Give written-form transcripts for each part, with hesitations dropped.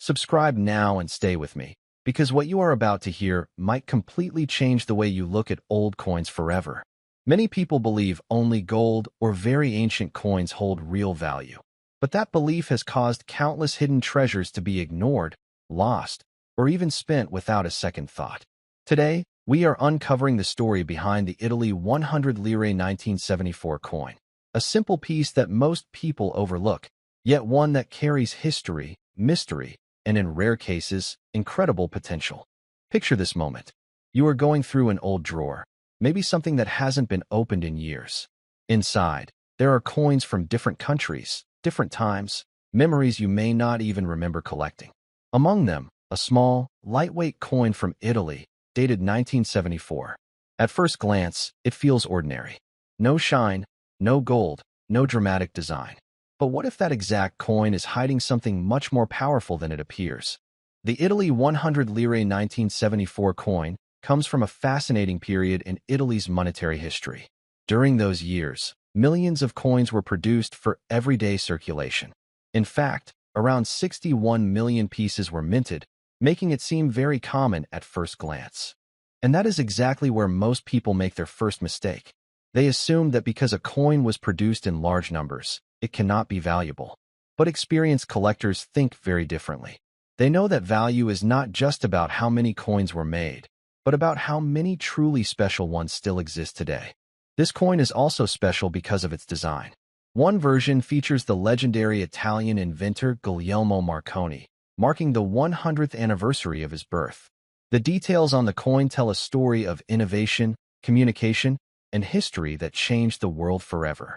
Subscribe now and stay with me, because what you are about to hear might completely change the way you look at old coins forever. Many people believe only gold or very ancient coins hold real value. But that belief has caused countless hidden treasures to be ignored, lost, or even spent without a second thought. Today, we are uncovering the story behind the Italy 100 Lire 1974 coin, a simple piece that most people overlook, yet one that carries history, mystery, and in rare cases, incredible potential. Picture this moment. You are going through an old drawer, maybe something that hasn't been opened in years. Inside, there are coins from different countries, different times, memories you may not even remember collecting. Among them, a small, lightweight coin from Italy, dated 1974. At first glance, it feels ordinary. No shine, no gold, no dramatic design. But what if that exact coin is hiding something much more powerful than it appears? The Italy 100 Lire 1974 coin comes from a fascinating period in Italy's monetary history. During those years, millions of coins were produced for everyday circulation. In fact, around 61 million pieces were minted, making it seem very common at first glance. And that is exactly where most people make their first mistake. They assume that because a coin was produced in large numbers, it cannot be valuable. But experienced collectors think very differently. They know that value is not just about how many coins were made, but about how many truly special ones still exist today. This coin is also special because of its design. One version features the legendary Italian inventor Guglielmo Marconi, marking the 100th anniversary of his birth. The details on the coin tell a story of innovation, communication, and history that changed the world forever.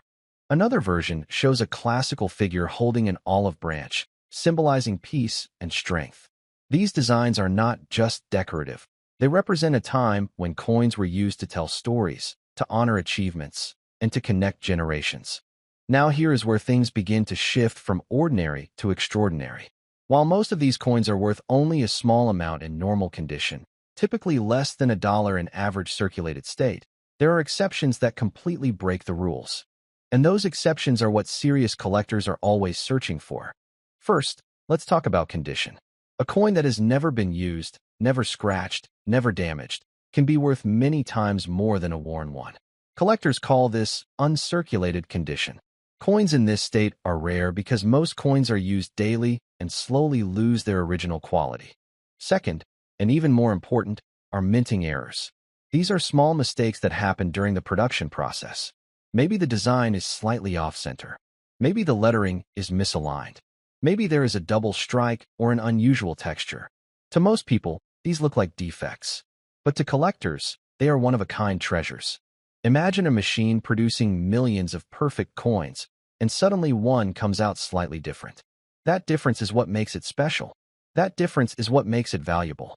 Another version shows a classical figure holding an olive branch, symbolizing peace and strength. These designs are not just decorative. They represent a time when coins were used to tell stories, to honor achievements, and to connect generations. Now here is where things begin to shift from ordinary to extraordinary. While most of these coins are worth only a small amount in normal condition, typically less than $1 in average circulated state, there are exceptions that completely break the rules. And those exceptions are what serious collectors are always searching for. First, let's talk about condition. A coin that has never been used, never scratched, never damaged, can be worth many times more than a worn one. Collectors call this uncirculated condition. Coins in this state are rare because most coins are used daily and slowly lose their original quality. Second, and even more important, are minting errors. These are small mistakes that happen during the production process. Maybe the design is slightly off-center. Maybe the lettering is misaligned. Maybe there is a double strike or an unusual texture. To most people, these look like defects. But to collectors, they are one-of-a-kind treasures. Imagine a machine producing millions of perfect coins, and suddenly one comes out slightly different. That difference is what makes it special. That difference is what makes it valuable.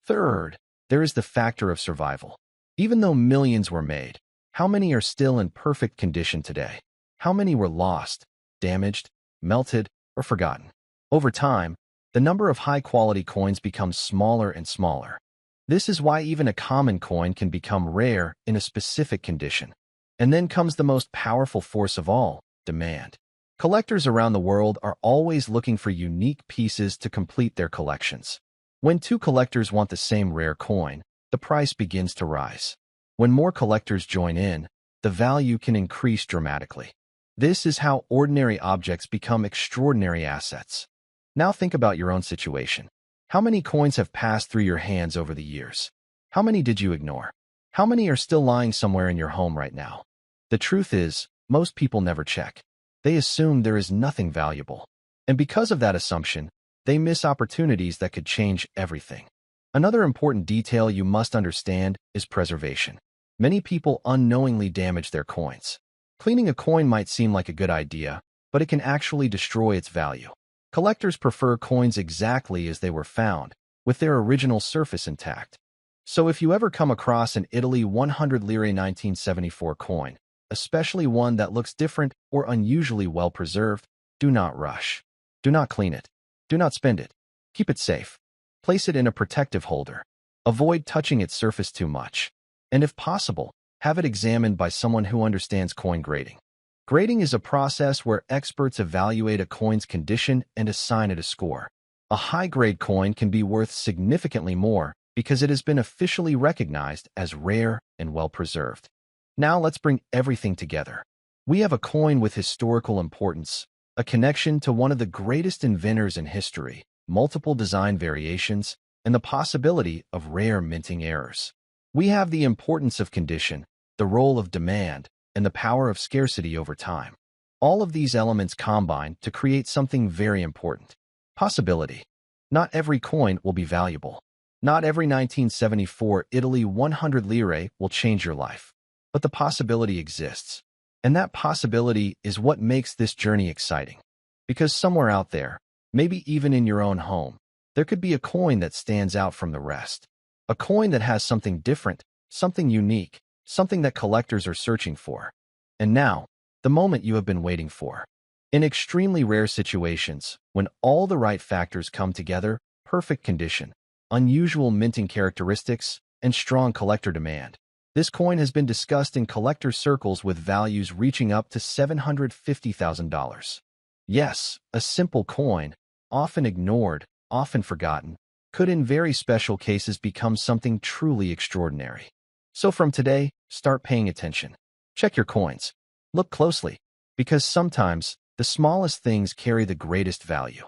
Third, there is the factor of survival. Even though millions were made, how many are still in perfect condition today? How many were lost, damaged, melted, or forgotten? Over time, the number of high-quality coins becomes smaller and smaller. This is why even a common coin can become rare in a specific condition. And then comes the most powerful force of all, demand. Collectors around the world are always looking for unique pieces to complete their collections. When two collectors want the same rare coin, the price begins to rise. When more collectors join in, the value can increase dramatically. This is how ordinary objects become extraordinary assets. Now think about your own situation. How many coins have passed through your hands over the years? How many did you ignore? How many are still lying somewhere in your home right now? The truth is, most people never check. They assume there is nothing valuable. And because of that assumption, they miss opportunities that could change everything. Another important detail you must understand is preservation. Many people unknowingly damage their coins. Cleaning a coin might seem like a good idea, but it can actually destroy its value. Collectors prefer coins exactly as they were found, with their original surface intact. So if you ever come across an Italy 100 Lire 1974 coin, especially one that looks different or unusually well preserved, do not rush. Do not clean it. Do not spend it. Keep it safe. Place it in a protective holder. Avoid touching its surface too much. And if possible, have it examined by someone who understands coin grading. Grading is a process where experts evaluate a coin's condition and assign it a score. A high-grade coin can be worth significantly more because it has been officially recognized as rare and well-preserved. Now let's bring everything together. We have a coin with historical importance, a connection to one of the greatest inventors in history, multiple design variations, and the possibility of rare minting errors. We have the importance of condition, the role of demand, and the power of scarcity over time. All of these elements combine to create something very important. Possibility. Not every coin will be valuable. Not every 1974 Italy 100 lire will change your life. But the possibility exists. And that possibility is what makes this journey exciting. Because somewhere out there, maybe even in your own home, there could be a coin that stands out from the rest. A coin that has something different, something unique, something that collectors are searching for. And now, the moment you have been waiting for. In extremely rare situations, when all the right factors come together, perfect condition, unusual minting characteristics, and strong collector demand, this coin has been discussed in collector circles with values reaching up to $750,000. Yes, a simple coin, often ignored, often forgotten, could in very special cases become something truly extraordinary. So from today, start paying attention. Check your coins. Look closely, because sometimes the smallest things carry the greatest value.